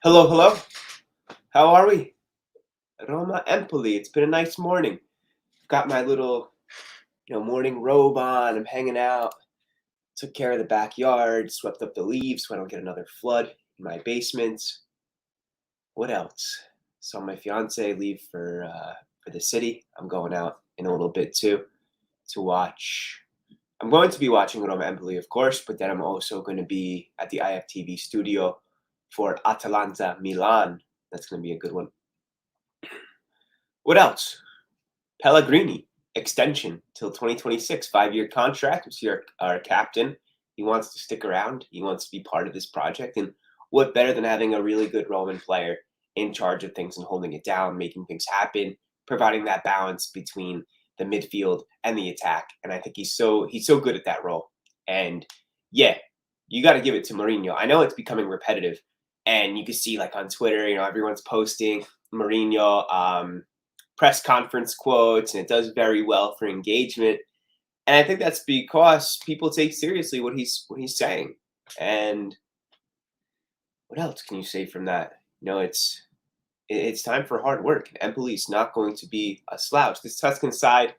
Hello, hello. How are we? Roma-Empoli. It's been a nice morning. Got my little, morning robe on. I'm hanging out. Took care of the backyard. Swept up the leaves so I don't get another flood in my basement. What else? Saw my fiance leave for the city. I'm going out in a little bit too to watch. I'm going to be watching Roma-Empoli, of course, but then I'm also going to be at the IFTV studio for Atalanta Milan. That's going to be a good one. What else? Pellegrini extension till 2026, 5-year contract. We see our captain. He wants to stick around. He wants to be part of this project. And what better than having a really good Roman player in charge of things and holding it down, making things happen, providing that balance between the midfield and the attack. And I think he's so good at that role. And yeah, you got to give it to Mourinho. I know it's becoming repetitive, and you can see like on Twitter, everyone's posting Mourinho press conference quotes, and it does very well for engagement. And I think that's because people take seriously what he's saying. And what else can you say from that? It's time for hard work. Empoli's not going to be a slouch. This Tuscan side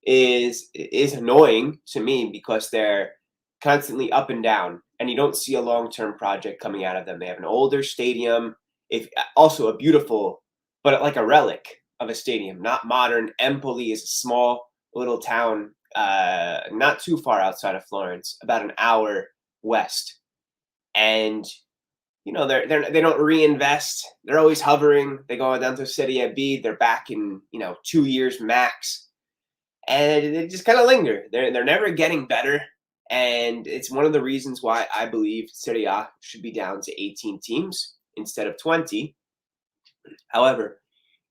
is annoying to me because they're constantly up and down, and you don't see a long-term project coming out of them. They have an older stadium, if also a beautiful, but like a relic of a stadium, not modern. Empoli is a small little town, not too far outside of Florence, about an hour west, and they don't reinvest. They're always hovering. They go down to Serie B. They're back in 2 years max, and they just kind of linger. They're never getting better, and it's one of the reasons why I believe Serie A should be down to 18 teams instead of 20. However,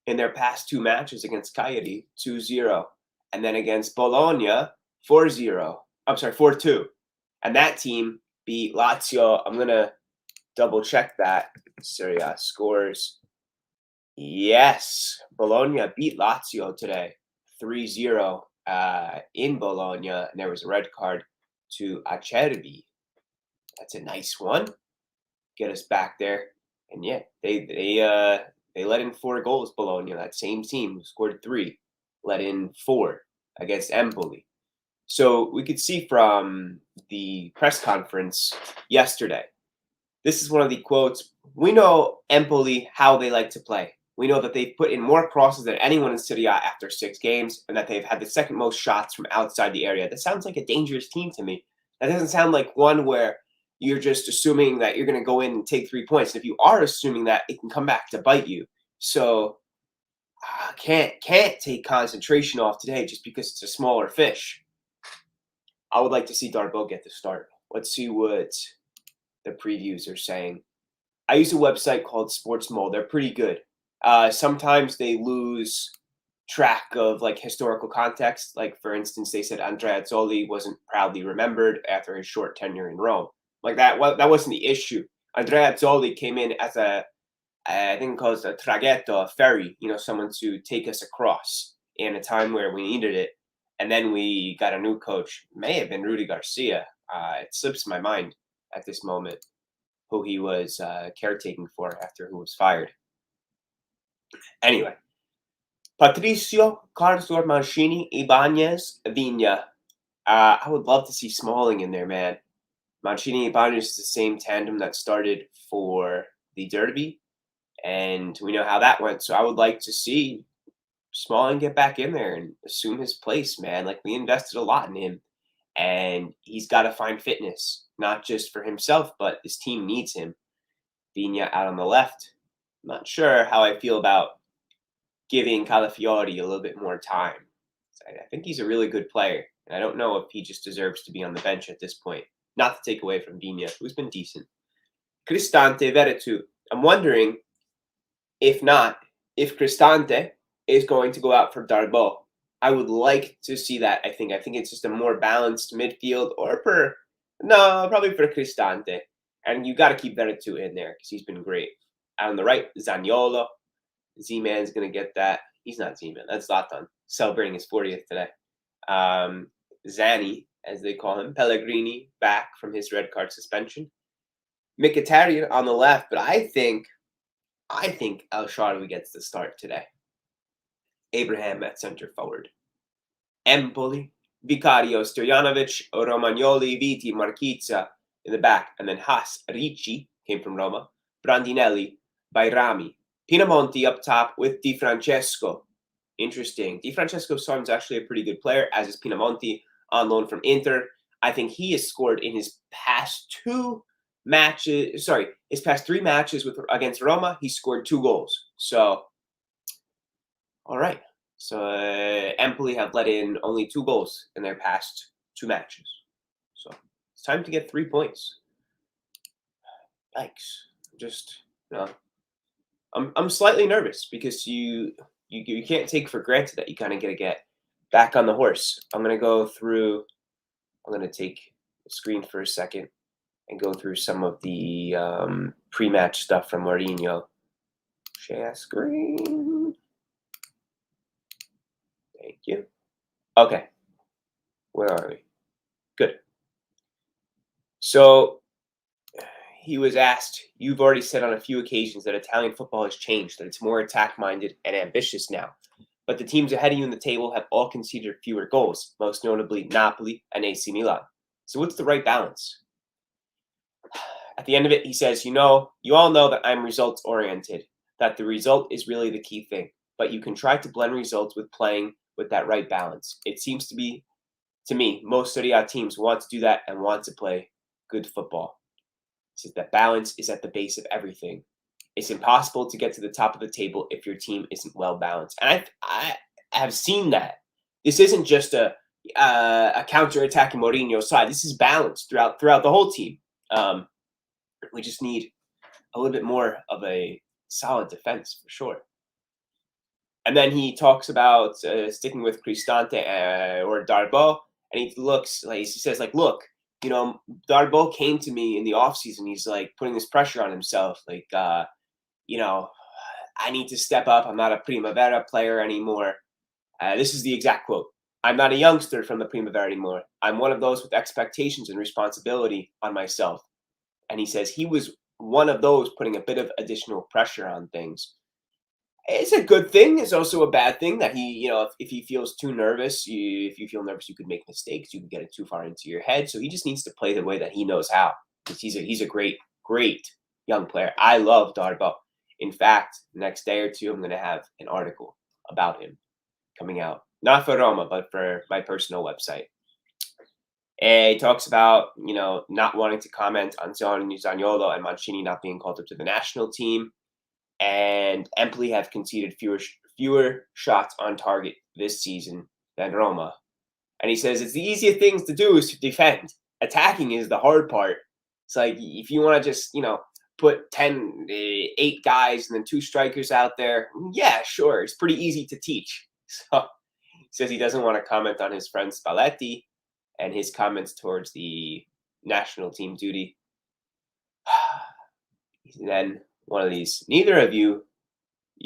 in their past two matches against Cagliari, 2-0, and then against Bologna, 4-0. I'm sorry, 4-2. And that team beat Lazio. I'm going to double check that. Serie A scores. Yes, Bologna beat Lazio today, 3-0 in Bologna, and there was a red card to Acerbi. That's a nice one. Get us back there. And yeah, they let in 4 goals, Bologna. That same team who scored 3 let in 4 against Empoli. So we could see from the press conference yesterday, this is one of the quotes. We know Empoli, how they like to play. We know that they've put in more crosses than anyone in Serie A after 6 games, and that they've had the second most shots from outside the area. That sounds like a dangerous team to me. That doesn't sound like one where you're just assuming that you're going to go in and take 3 points. And if you are assuming that, it can come back to bite you. So can't take concentration off today just because it's a smaller fish. I would like to see Darbo get the start. Let's see what the previews are saying. I use a website called Sports Mole. They're pretty good. Sometimes they lose track of like historical context. Like for instance, they said Andrea Azzoli wasn't proudly remembered after his short tenure in Rome. Like that. Well, that wasn't the issue. Andrea Azzoli came in as I think called a traghetto, a ferry. Someone to take us across in a time where we needed it. And then we got a new coach. May have been Rudy Garcia. It slips my mind at this moment who he was caretaking for after who was fired. Anyway, Patricio, Karsdorp, Mancini, Ibanez, Vigna. I would love to see Smalling in there, man. Mancini, Ibanez is the same tandem that started for the Derby, and we know how that went. So I would like to see Smalling get back in there and assume his place, man. Like, we invested a lot in him, and he's got to find fitness, not just for himself, but his team needs him. Vigna out on the left. I'm not sure how I feel about giving Calafiori a little bit more time. I think he's a really good player, and I don't know if he just deserves to be on the bench at this point. Not to take away from Vigna, who's been decent. Cristante, Veretout. I'm wondering if Cristante is going to go out for Darbo. I would like to see that. I think it's just a more balanced midfield, probably for Cristante. And you got to keep Veretout in there because he's been great. Out on the right, Zaniolo. Z-Man's going to get that. He's not Z-Man. That's Zlatan. Celebrating his 40th today. Zani, as they call him. Pellegrini back from his red card suspension. Mkhitaryan on the left. But I think I think El Shaarawy gets the start today. Abraham at center forward. Empoli, Vicario, Stojanovic, Romagnoli, Viti, Marchizza in the back. And then Haas, Ricci, came from Roma, Brandinelli, Bairami. Pinamonti up top with Di Francesco. Interesting. Di Francesco's son's actually a pretty good player, as is Pinamonti, on loan from Inter. I think he has scored in his past his past 3 matches against Roma, he scored 2 goals. So, all right. So, Empoli have let in only 2 goals in their past 2 matches. So, it's time to get 3 points. Yikes. Just, I'm slightly nervous because you can't take for granted that you kind of got to get back on the horse. I'm going to take the screen for a second and go through some of the pre-match stuff from Mourinho. Share screen. Thank you. Okay. Where are we? Good. So he was asked, you've already said on a few occasions that Italian football has changed, that it's more attack-minded and ambitious now. But the teams ahead of you in the table have all conceded fewer goals, most notably Napoli and AC Milan. So what's the right balance? At the end of it, he says, you all know that I'm results-oriented, that the result is really the key thing. But you can try to blend results with playing with that right balance. It seems to me, most Serie A teams want to do that and want to play good football. He says that balance is at the base of everything. It's impossible to get to the top of the table if your team isn't well balanced. And I have seen that. This isn't just a counter-attacking Mourinho side. This is balanced throughout the whole team. We just need a little bit more of a solid defense for sure. And then he talks about sticking with Cristante or Darboe, and he says, look, Darboe came to me in the offseason. He's like putting this pressure on himself. I need to step up. I'm not a Primavera player anymore. This is the exact quote. I'm not a youngster from the Primavera anymore. I'm one of those with expectations and responsibility on myself. And he says he was one of those putting a bit of additional pressure on things. It's a good thing. It's also a bad thing that he, if he feels too nervous, if you feel nervous, you could make mistakes. You can get it too far into your head. So he just needs to play the way that he knows how. Because he's a great, great young player. I love Darboe. In fact, the next day or two, I'm going to have an article about him coming out. Not for Roma, but for my personal website. And he talks about, not wanting to comment on Zaniolo and Mancini not being called up to the national team. And Empoli have conceded fewer shots on target this season than Roma. And he says it's the easiest things to do is to defend. Attacking is the hard part. It's like if you want to just, put 8 guys and then 2 strikers out there, yeah, sure. It's pretty easy to teach. So he says he doesn't want to comment on his friend Spalletti and his comments towards the national team duty. And then one of these, neither of you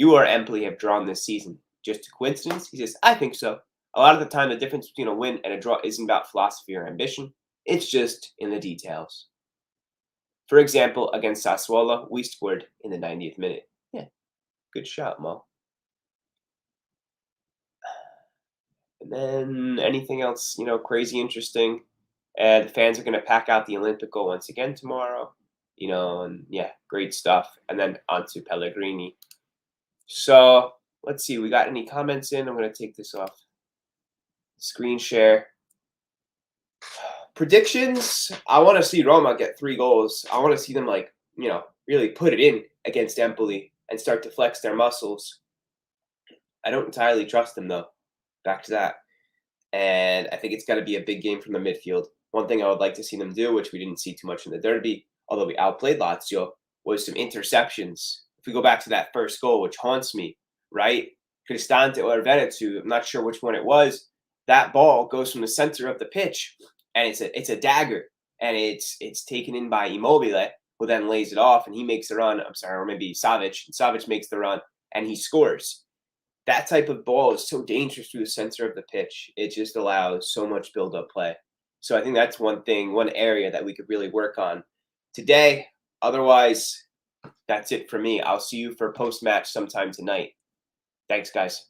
or Empoli have drawn this season. Just a coincidence? He says, I think so. A lot of the time, the difference between a win and a draw isn't about philosophy or ambition. It's just in the details. For example, against Sassuolo, we scored in the 90th minute. Yeah, good shot, Mo. And then anything else, crazy interesting? The fans are going to pack out the Olimpico once again tomorrow. And yeah, great stuff. And then on to Pellegrini. So let's see, we got any comments in? I'm going to take this off screen share. Predictions. I want to see Roma get 3 goals. I want to see them really put it in against Empoli and start to flex their muscles. I don't entirely trust them though. Back to that. And I think it's got to be a big game from the midfield. One thing I would like to see them do, which we didn't see too much in the derby, although we outplayed Lazio, was some interceptions. If we go back to that first goal, which haunts me, right? Cristante or Venetu, I'm not sure which one it was. That ball goes from the center of the pitch, and it's a dagger, and it's taken in by Immobile, who then lays it off, and he makes the run. I'm sorry, or maybe Savic. Savic makes the run, and he scores. That type of ball is so dangerous through the center of the pitch. It just allows so much build-up play. So I think that's one area that we could really work on today. Otherwise, That's it for me. I'll see you for post match sometime tonight. Thanks, guys.